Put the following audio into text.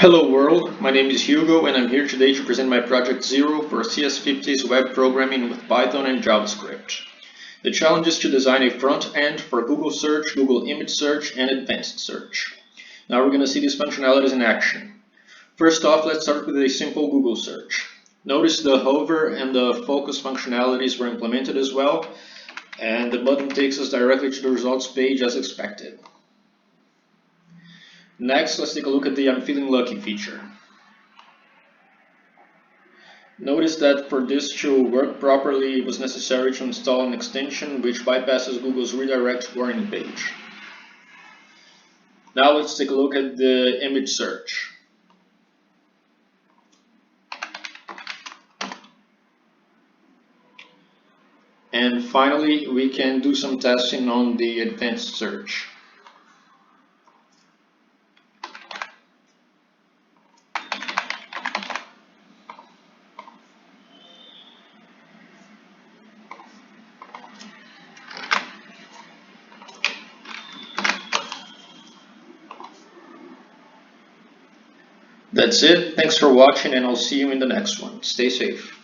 Hello world, my name is Hugo and I'm here today to present my project 0 for CS50's web programming with Python and JavaScript. The challenge is to design a front end for Google Search, Google Image Search, and Advanced Search. Now we're going to see these functionalities in action. First off, let's start with a simple Google search. Notice the hover and the focus functionalities were implemented as well, and the button takes us directly to the results page as expected. Next, let's take a look at the I'm feeling lucky feature. Notice that for this to work properly, it was necessary to install an extension which bypasses Google's redirect warning page. Now let's take a look at the image search. And finally, we can do some testing on the advanced search. That's it. Thanks for watching and I'll see you in the next one. Stay safe.